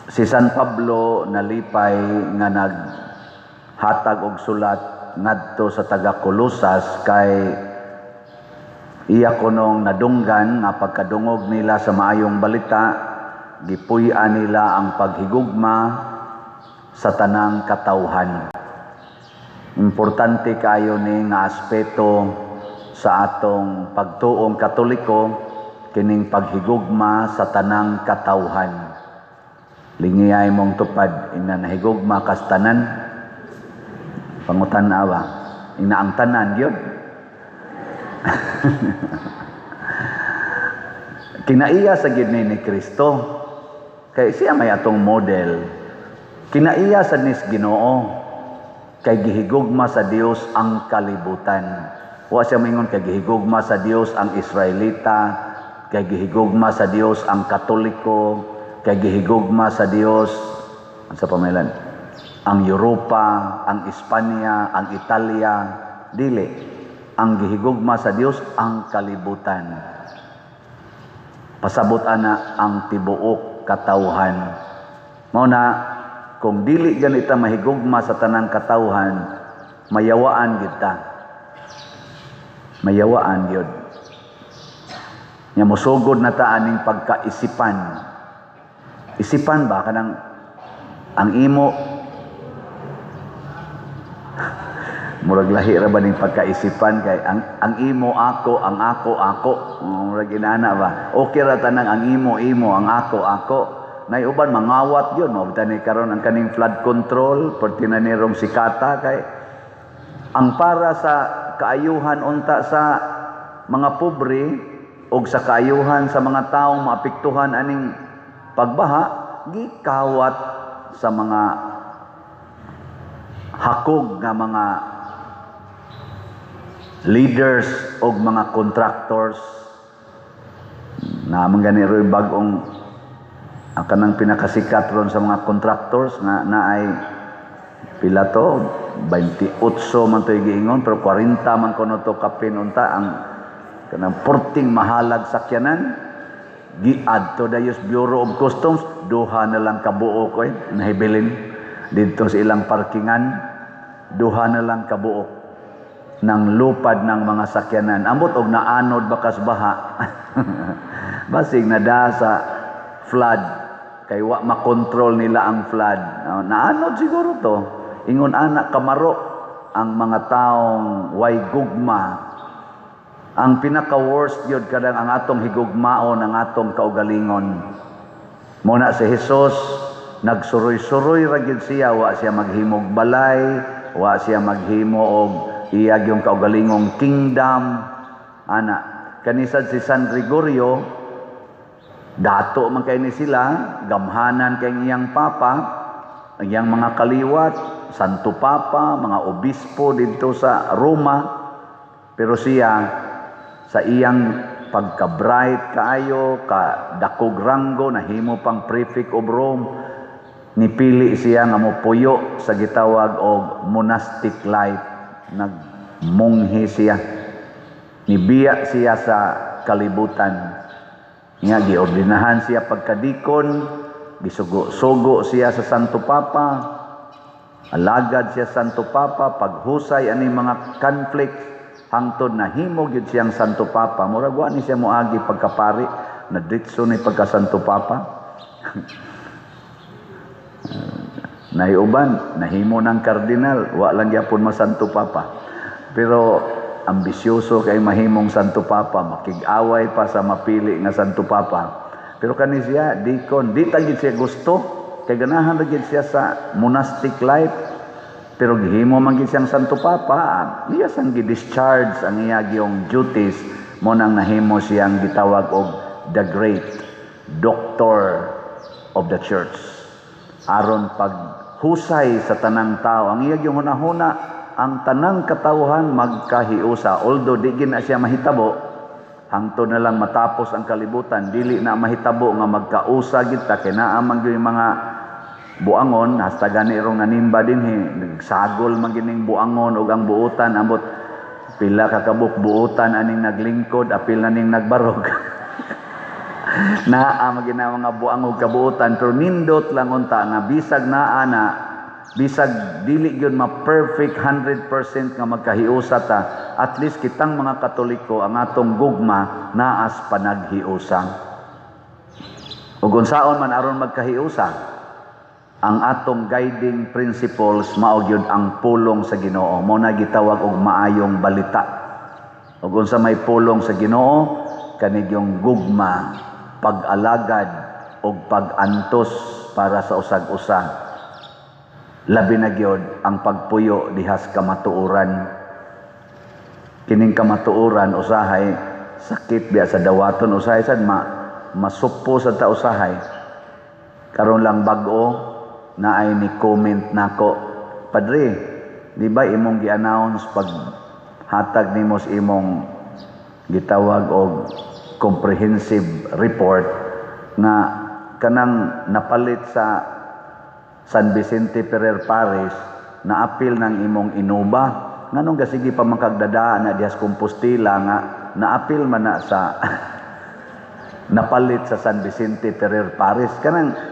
Si San Pablo nalipay nga naghatag og sulat ngadto sa taga Colosas kay iya kunong nadunggan nga pagkadungog nila sa maayong balita, gipuy-an nila ang paghigugma sa tanang katawhan. Importante kayo ni nga aspeto sa atong pagtuong Katoliko, kining paghigugma sa tanang katawhan. Lingiyay mong tupad, ina nahigugma kas tanan, pangutan-awa, ina ang tanan yun. Kinaiya sa gid ni Kristo, kay siya may atong model. Kinaiya sa nis Ginoo, kay gihigugma sa Dios ang kalibutan. Wa siya mingon kay gihigugma sa Dios ang Israelita, kay gihigugma sa Dios ang Katoliko, kay gihigugma sa Dios sa pamailan ang Europa, ang Espanya, ang Italia. Dili, ang gihigugma sa Dios ang kalibutan. Pasabot ana ang tibuok katawhan. Mao na kung dili ganita mahigugma sa tanang katawhan, mayawaan gid ta. Mayawaan gyud. Nya mosugod na ta aning pagkaisipan. Isipan ba kanang ang imo murag lahi ra ba ning pagkaisipan kay ang imo ako, ang ako. Murag inana ba? Okay ra tanang ang imo, ang ako. Nay uban mangawat yun, no? Tani karon ang kaning flood control, perti na nirong sikata kay ang para sa kaayuhan unta sa mga pobre o sa kaayuhan sa mga taong maapektuhan aning pagbaha, gikawat sa mga hakog nga mga leaders o mga contractors na manganiro yung bagong kanang pinakasikat ron sa mga contractors na ay pila to 28 man to giingon pero 40 man kuno to kapin unta ang kanang porting mahalag sakyanan giadto dayos Bureau of Customs, duha na lang kabuok nahibilin dito sa ilang parkingan, duha na lang kabuok ng lupad ng mga sakyanan. Ambot og naanod bakas baha. Basig nada sa flood kay wa makontrol nila ang flood. Naanod siguro to. Ingon anak kamaro ang mga taong way gugma. Ang pinaka-worst yun kadang ang atong higugmaon, ang atong kaugalingon. Muna si Jesus, nagsuroy-suroy ra gyud siya, wa siya maghimog balay, wa siya maghimo og iyag yung kaugalingong kingdom. Ana, kanisad si San Gregorio, dato man kay ni sila, gamhanan kay iyang papa, ang iyang mga kaliwat, Santo Papa, mga obispo dito sa Roma, pero siya sa iyang pagka-bright kaayo, ka-dakog ranggo, nahimo pang prefect of Rome, nipili siya nga mopuyo sa gitawag og monastic life. Nagmunghi siya. Nibiya siya sa kalibutan. Nga, giordinahan siya pagkadikon, gisugo-sugo siya sa Santo Papa, alagad siya Santo Papa, paghusay ani mga conflicts, hangtod na himo gyud siyang Santo Papa. Murag wa ni siya moagi pagkapari, na ditso ni pagka Santo Papa. Nahiuban, nahimo ng kardinal, wa lang gyapon masanto Papa. Pero ambisyoso kay mahimong Santo Papa, makig-away pa sa mapili nga Santo Papa. Pero kani siya dikon, di ta gid siya gusto, kay ganahan ra gid siya sa monastic life. Pero gihimo man gid siyang Santo Papa, iya sang gi-discharge ang iya gyung duties, mo nang nahimo siyang gitawag og the great doctor of the church. Aron paghusay sa tanang tao, ang iya gyung hunahuna, ang tanang katawhan magkahiusa. Although di gid na siya mahitabo, hangtod na lang matapos ang kalibutan, dili na mahitabo nga magkausa gid ta kay naa man gyud mga buangon, hasta gani rong nanimba din nagsagol man gining buangon ug ang buutan ambot pila ka kabuk buutan aning naglingkod, apil na ning nagbarog. Naa magina mga buang ug kabuotan pero nindot lang unta nga bisag naa na bisag dili gyud ma-perfect 100% nga magkahiusa ta, at least kitang mga Katoliko ang atong gugma naas panaghiusa. Ug unsaon man aron magkahiusa, ang atong guiding principles mao gyud ang pulong sa Ginoo. Mao na gitawag og maayong balita. Ug unsa may pulong sa Ginoo, kanig yung gugma, pag-alagad ug pag-antos para sa usag-usa. Labi na gyud ang pagpuyo dihas kamatuoran. Kining kamatuoran usahay sakit biya sa dawaton, usahay sad masuppo sa ta usahay. Karon lang bag-o na ay ni comment nako, Padre, di ba imong gi-announce pag hatag nimo sa imong gitawag og comprehensive report nga kanang napalit sa San Vicente Ferrer Parish na apil ng imong inuba, nganong gasigi pa makagdadaan na dihas Compostela nga naapil man na sa napalit sa San Vicente Ferrer Parish.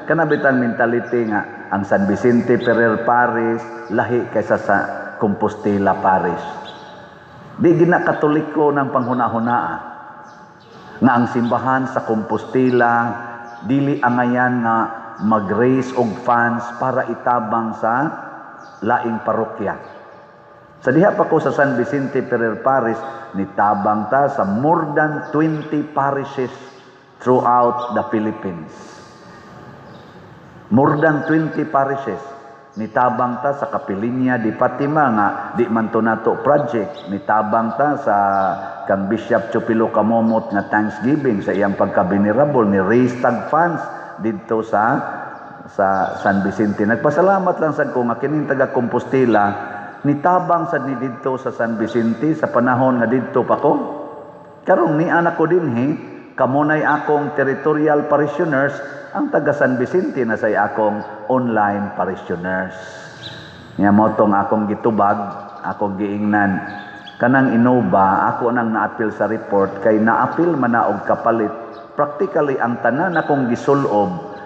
Kanabitan mentality nga ang San Vicente Ferrer Parish lahi kaysa sa Compostela Parish. Di gina Katoliko ng panghuna-hunaa nga ang simbahan sa Compostela dili angayan nga mag-raise og funds para itabang sa laing parokya. Sa diha pa ko sa San Vicente Ferrer Parish, nitabang ta sa more than 20 parishes throughout the Philippines. More than 20 parishes. Nitabang ta sa Kapilinya di Fatima nga di man to nato project. Nitabang ta sa kang Bishop Chupilo Kamomot nga Thanksgiving sa iyang pagka-venerable ni raise tag funds dito sa San Vicente. Nagpasalamat lang sad ko nga kining taga Compostela nitabang sad ni didto sa San Vicente sa panahon nga didto pa ko. Karong ni anak ko dinhi kamunay akong territorial parishioners, ang taga San Vicente na say akong online parishioners. Nya mo tong akong gitubag, akong giingnan kanang inuba, ako nang naapil sa report kay naapil man na og kapalit. Practically ang tanan akong gisulob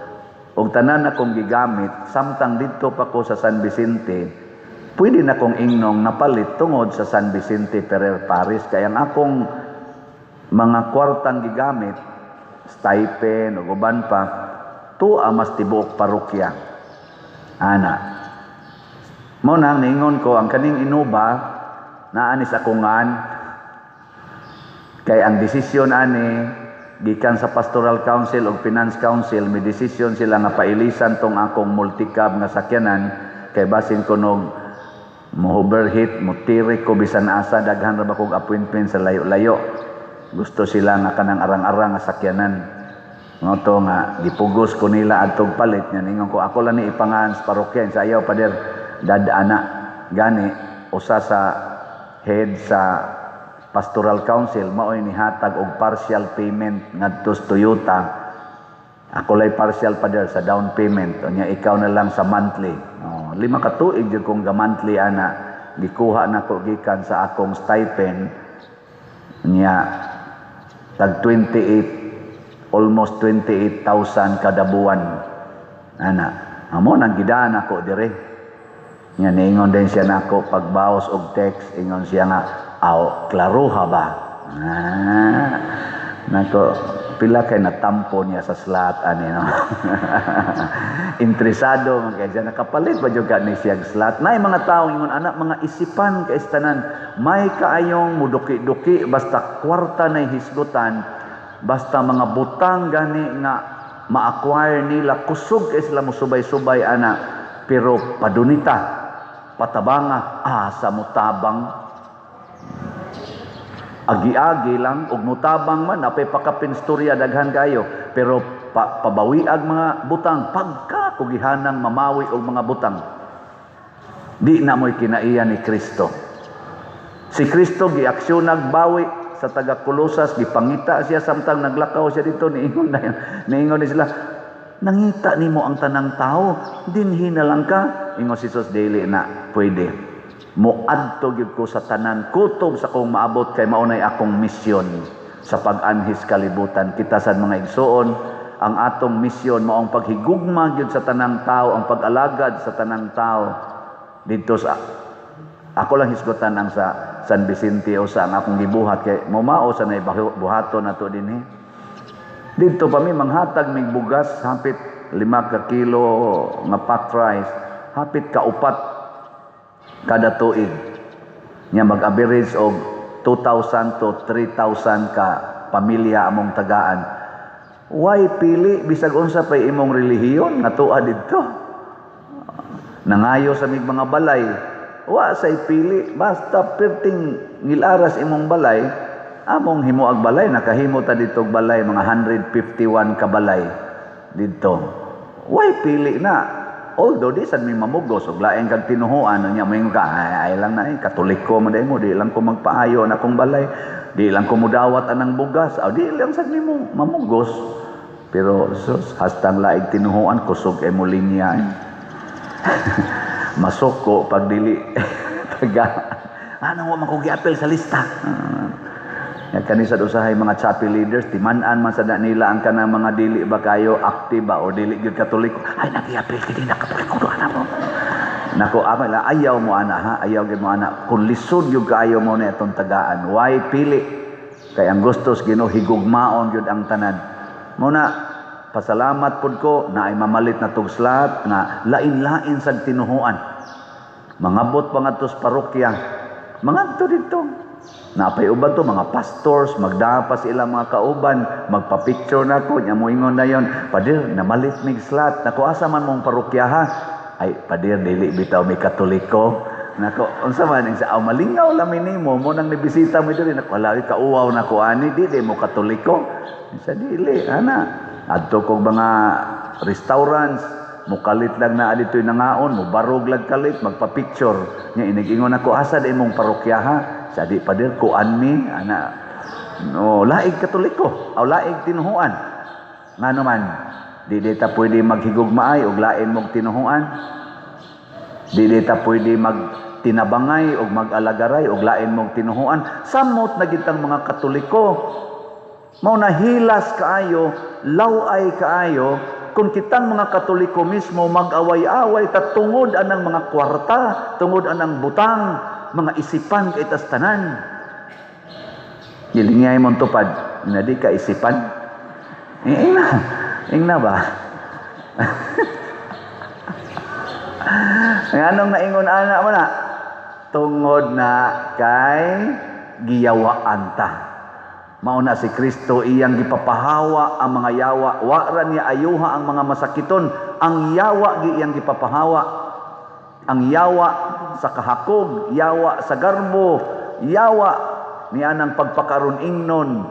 og tanan akong gigamit samtang didto pa ko sa San Vicente, pwede na kong ingnong napalit tungod sa San Vicente Ferrer Parish. Kaya ang akong mga kwartang gigamit, stipend o uban pa, tuwa mas tibuok parokya. Ana. Mo nang ningon ko ang kaning inuba naanis akungan kay ang desisyon ani gikan sa Pastoral Council o Finance Council, may desisyon sila nga pailisan tong akong multicab nga sakyanan kay basin ko nog mo-overheat, mutiri ko bisan asa, daghan ra ba kong appointment sa layo-layo. Gusto sila nga kanang arang-arang nga sakyanan. Nga to nga, gipugos ko nila adtong palit niya. Ningon ko, ako lang ni ipangaan sa parokya. Sa ayaw, pader, dadana. Gani, usa sa head sa Pastoral Council, maoy ni hatag og partial payment ngadto sa Toyota. Ako lay partial pader sa down payment. O niya, ikaw na lang sa monthly. 5 ka tuig jud kong ga-monthly ana, gikuha na ko gikan sa akong stipend niya tag 28, almost 28,000 kada buwan ana. Amo nang gidaan ako dire. Nya niingon din siya nako pagbaos og text, ingon siya nga klaruha ba? Nako pila kay natampo niya sa slot ani no. Interesado man kay siya nakapalit ba jud ni siya slot. Nay mga tawo ingon anak mga isipan kay tanan, may kaayong muduki-duki basta kwarta nay hisgutan, basta mga butang gani nga ma-acquire nila, kusog kay sila mo subay-subay ana, pero padunita patabanga sa mutabang agi-agi lang ug mutabang man apay pakapinstorya daghan kayo, pero pabawiag mga butang pagka kugihanang mamawi og mga butang. Di na mo'y kinaiya ni Kristo. Si Kristo giaksyon nagbawi sa taga Kolosas, gipangita siya samtang naglakaw siya dito, niingon ni sila, nangita nimo ang tanang tao, dinhi na lang ka. Ingon si Jesus, dili na pwede. Moadto gyud ko sa tanan, kutob sa kong maabot kay maunay akong misyon. sa pag-anhis kalibutan. Kita sa mga igsoon, ang atong misyon maong paghigugma gyud sa tanang tao, ang pag-alagad sa tanang tao dito sa ako lang hisgutan ang sa San Vicente o sa ang akong gibuhat kay mamao sa nay buhaton nato dinhi. Dito pa mi manghatag mig bugas hapit 5 ka kilo nga packed rice, hapit ka 4 kada tuig. Nya mag-average og 2,000 to 3,000 ka pamilya among tagaan. Why pili bisag unsa pay imong relihiyon nga tuwa didto? Nangayo sa mig mga balay, wa say pili basta perting ngilaras imong balay, among himuag balay nakahimo ta dito balay mga 151 ka balay didto. Why pili na? Although di sad mi mamugos og laing kag tinuhuan nya moingon ka ay lang na katoliko man mo di lang ko magpaayo na akong balay, di lang ko mudawat anang bugas, di lang sad nimo mamugos. Pero sus hastang laing tinuhuan kusog mo linya. Masoko pag dili taga ano wa man ko giapil sa lista. Nga kanisa usahay mga chapel leaders timan-an man sa nila ang kanang mga dili ba kayo aktiba o dili gyud katoliko. Ay nagiapil kini na katoliko do ana mo. Nako amala ayaw mo ana ha, ayaw gyud mo ana. Kun lisod gyud kaayo mo na itong tagaan. Why pili? Kay ang gustos Ginoo higugmaon gyud ang tanan. Muna pasalamat pud ko na ay mamalit na tugslat nga lain-lain sa tinuhuan. Mangabot pa ngadto sa parokya. Mangadto dito. Napay uban to mga pastors, magdapas sila mga kauban, magpa-picture nako, nya moingon na yon, padir namalit mig slat, nako asa man mong parokya ha? Ay padir dili bitaw mi katoliko. Nako unsa man sa malingaw lamin nimo mo nang nibisita mo diri nako lawi kauwaw nako ani di mo katoliko. Sa dili ana. Adto kog mga restaurants, mukalit lang na aditoy nangaon, mubarog lang kalit, magpa-picture. Nya inig-ingon ako asa di mong parokya ha? Sa di padir kuan mi ana no laig katoliko o laig tinuhuan ngano man di ta pwede maghigugmaay og lain mong tinuhuan, di ta pwede magtinabangay og mag-alagaray og lain mong tinuhuan. Samot na gitang mga katoliko mao na hilas kaayo, laway kaayo kung kitang mga katoliko mismo mag-away-away ta tungod anang mga kwarta, tungod anang butang mga isipan kay tas tanan. Gilingay mong tupad, di ka isipan. Ingna ba? Anong naingon ana mo na? Tungod na kay giyawaan ta. Mauna si Kristo iyang gipapahawa ang mga yawa. Wa ra niya ayuha ang mga masakiton. Ang yawa iyang gipapahawa. Ang yawa sa kahakog, yawa sa garbo, yawa niya ng pagpakaroon ingnon.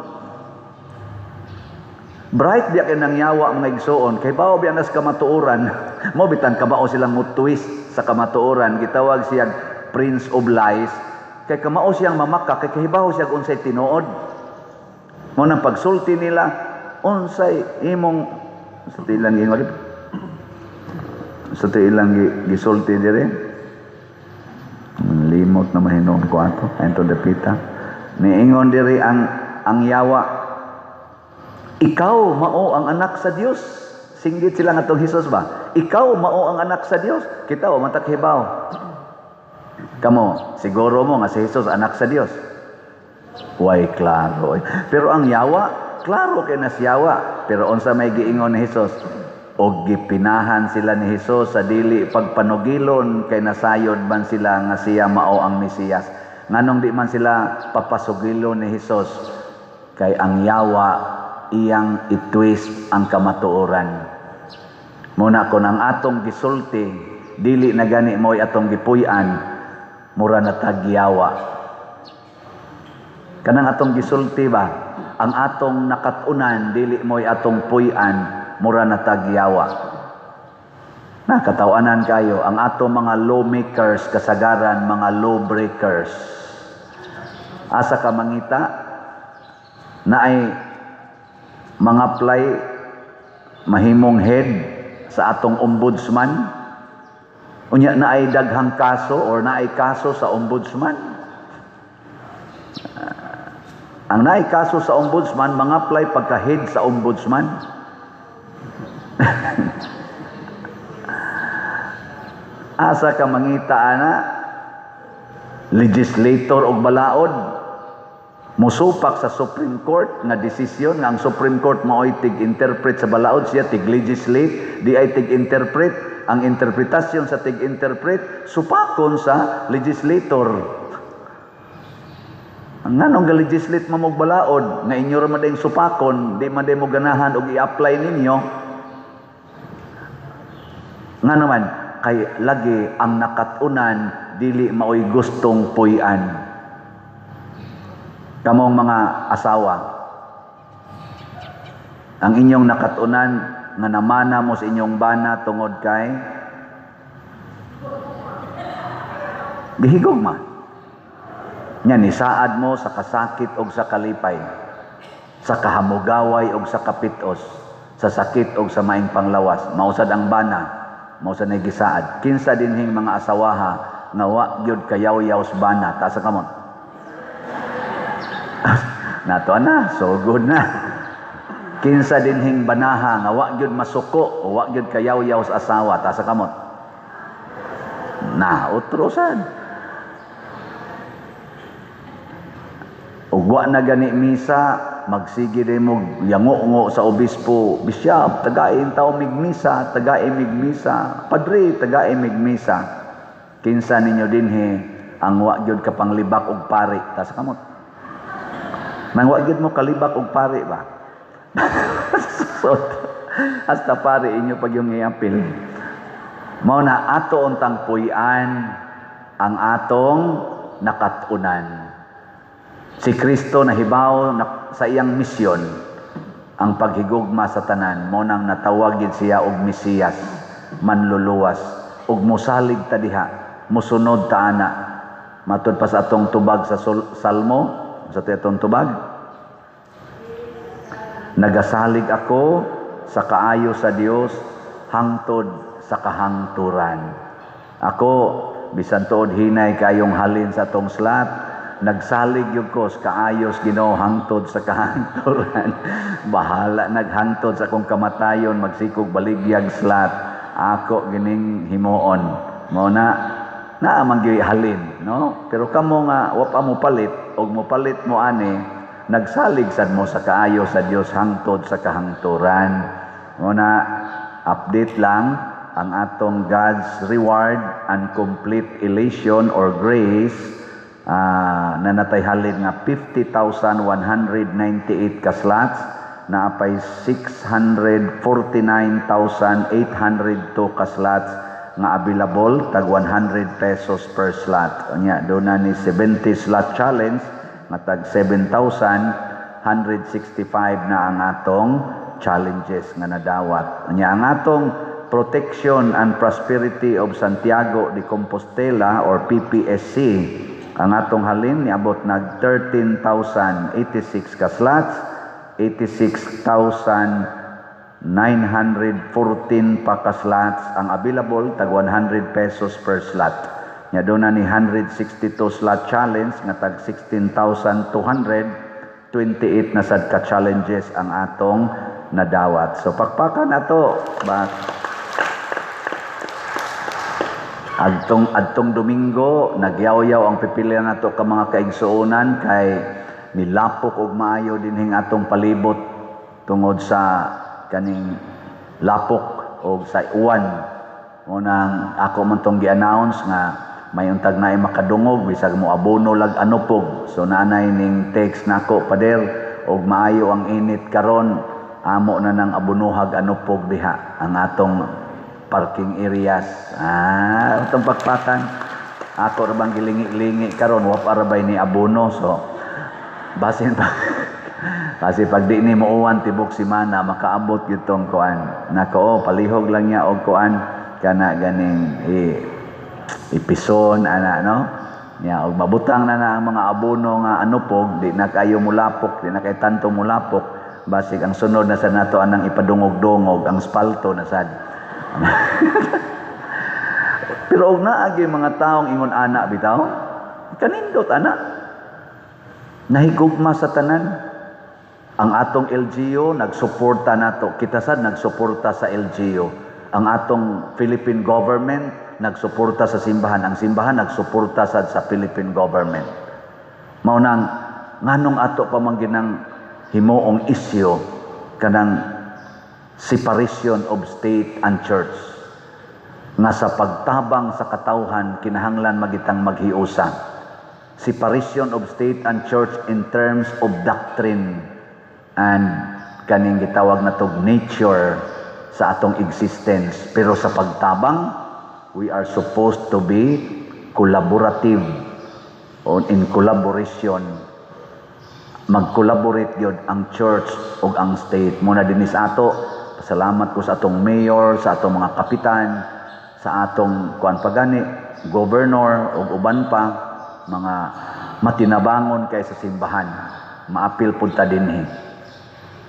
Bright biya kay nang yawa mga igsoon, kay bao biya nas kamatuoran, mo bitan kamao silang mutwist sa kamatuoran, gitawag siyang Prince of Lies, kay kamao siyang mamaka, kay kahibaw siya unsay tinuod. Mo nang pagsulti nila, unsay imong sa tilang gingon sa ilang gisulti dire limot na mahinom ko ato ento dapita niingon dire ang yawa, ikaw mao ang anak sa Dios. Singgit sila nga tong Hesus ba, ikaw mao ang anak sa Dios. Kita o matakhibaw kamo siguro mo nga si Hesus anak sa Dios. Way klaro pero ang yawa klaro kay nas yawa, pero unsa may giingon ni Hesus? O gipinahan sila ni Hesus sa dili pagpanugilon kay nasayod man sila nga siya mao ang Mesiyas. Nganong di man sila papasugilon ni Hesus kay ang yawa iyang itwist ang kamatuoran. Muna kon ang atong gisulti dili na gani mo'y atong gipuy-an, mura na tagyawa. Kanang atong gisulti ba, ang atong nakatunan dili mo'y atong puy-an, mura na tagyawa. Nakatawanan kayo ang atong mga lawmakers kasagaran mga lawbreakers. Asa ka mangita na ay mga apply mahimong head sa atong ombudsman. Unya na ay daghang kaso or na ay kaso sa ombudsman. Ang naikaso sa ombudsman, mga-apply pagka-head sa ombudsman. Asa ka mangita ana, legislator og balaod, musupak sa Supreme Court nga desisyon nga ang Supreme Court mao'y tig-interpret sa balaod, siya tig-legislate, di ay tig-interpret. Ang interpretasyon sa tig-interpret, supakon sa legislator. Ang nanong ga-legislate mamog balaod, nga inyo raman dayong supakon, di man day mo ganahan o i-apply ninyo. Nga naman, kay lagi ang nakatunan, dili mao'y gustong puy-an. Kamong mga asawa, ang inyong nakatunan, nga namana mo sa inyong bana tungod kay gihigog ma. Yan, isaad mo sa kasakit o sa kalipay, sa kahamugaway o sa kapitos, sa sakit o sa maing panglawas. Mausad ang bana, mausad na gisaad. Kinsa dinhing mga asawaha, nga wa gyud kayaw-yaw sa bana, taas sa kamot. Nato na, so good na. Kinsa dinhing banaha, nga wa gyud masuko, o wa gyud kayaw-yaw sa asawa, taas sa kamot. Na, utrosan. Ugwa na gani misa, magsige din mo yango-ngo sa obispo, bisyap, tagain tao migmisa, tagain migmisa, padre, tagain migmisa. Kinsa ninyo dinhi ang wa gyud ka panglibak og pari, tas kamot. Nang wa gyud mo kalibak og pari ba? So, hasta pari inyo pag yung iapil. Mao na ato untang puy-an ang atong nakatunan. Si Kristo nahibaw sa iyang misyon, ang paghigugma sa tanan, mo nang natawag gid siya og Mesiyas, manluluwas, ug mosalig ta diha, mosunod ta ana. Matud pa sa atong tubag sa Salmo, sa atong tubag, nagasalig ako sa kaayo sa Dios hangtod sa kahangturan. Ako bisan tuod hinay kayong halin sa atong slat, nagsalig yung ko sa kaayos Ginoo hangtod sa kahangturan. Bahala naghangtod sa akong kamatayon, magsikog baligyag slat, ako gining himuon. Mo na amang halin, no? Pero kamo nga wa pa mo palit og mo palit mo ani, nagsalig sad mo sa kaayos sa Dios hangtod sa kahangturan. Mo na update lang ang atong God's reward and complete elation or grace. Na natay halin nga 50,198 ka slots, na apay 649,802 ka slots nga available, tag 100 pesos per slot. Nya do na ni 70 slot challenge nga tag 7,165 na ang atong challenges nga nadawat. Nya ang atong Protection and Prosperity of Santiago de Compostela or PPSC, ang atong halin niabot nag 13,086 ka slots, 86,914 pa ka slots ang available, tag 100 pesos per slot. Nya do na ni 162 slot challenge nga tag 16,228 na sad ka challenges ang atong nadawat. So pakpakan nato ba Adtong Domingo, nagyaw-yaw ang pipilian nato ka mga kaigsuonan kay nilapok og maayo dinhing atong palibot tungod sa kaning lapok og sa uwan. Unang ako man tong gi-announce nga may untag naay makadungog bisag mo abono lag anupog. So nanay ning text nako pader og maayo ang init karon, amo na nang abunuhag anupog diha ang atong parking areas. Itong pakpakan. Ako rabang gilingi-lingi karon wa para bay ni abono. So, basin pa. Kasi pag di ni muuwan tibok simana, makaabot yutong kuan. Nako, palihog lang niya og kuan. Kana ganing ipison, ana, no? Ya, og mabutang na ang mga abono nga anupog, di na kayo mulapok, di na kay tanto mulapok. Basig ang sunod na sa nato anang ipadungog-dungog, ang spalto na sad. Pero og naagi mga taong ingon ana bitaw, kanindot ana. nahigugma sa tanan. Ang atong LGU nagsuporta nato, kita sad nagsuporta sa LGU. Ang atong Philippine government nagsuporta sa simbahan, ang simbahan nagsuporta sad sa Philippine government. Mao nang nganong ato pa man ginang himuong isyu kanang separation of state and church, nga sa pagtabang sa katawhan kinahanglan magitang maghiusa. Separation of state and church in terms of doctrine and kaning gitawag na tog nature sa atong existence. Pero sa pagtabang, we are supposed to be collaborative or in collaboration. Mag-collaborate yun ang church o ang state. Muna din sa ato, pasalamat ko sa atong mayor, sa atong mga kapitan, sa atong kuan pagani, governor o uban pa, mga matinabangon kay sa simbahan. Maapil punta dinhi.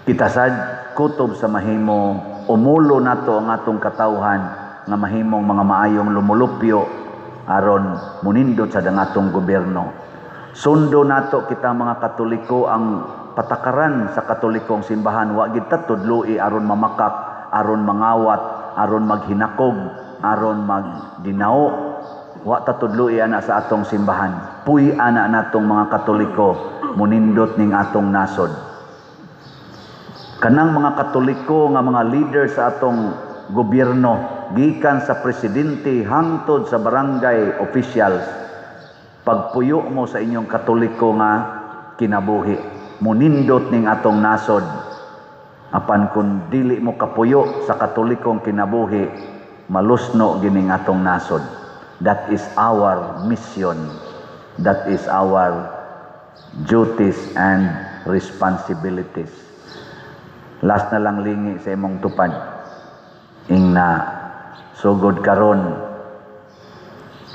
Kita sad kutob sa mahimo umulo nato ang atong katawhan nga mahimong mga maayong lumulupyo aron munindot sa dangatong gobyerno. Sundo nato kita mga Katoliko ang patakaran sa Katolikong simbahan, wa gid ta tudloi aron mamakak, aron mangawat, aron maghinakog, aron magdinao. Wa ta tudloi ana sa atong simbahan. Puy ana natong mga Katoliko munindot ning atong nasod. Kanang mga Katoliko nga mga leader sa atong gobyerno, gikan sa presidente hangtod sa barangay officials, pagpuyo mo sa inyong Katoliko nga kinabuhi, munindot ning atong nasod. Apan kung dili mo kapuyo sa Katolikong kinabuhi, malusno gining atong nasod. That is our mission. That is our duties and responsibilities. Last na lang lingi sa imong tupad. Ing na sugod karon.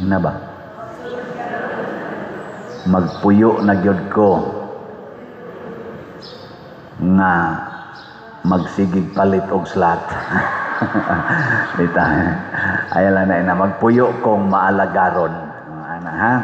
Ing na ba? Magpuyo na gyud ko nga magsigig palit og slot. Dita. Ayala na magpuyo kong maalagaron. Ana ha?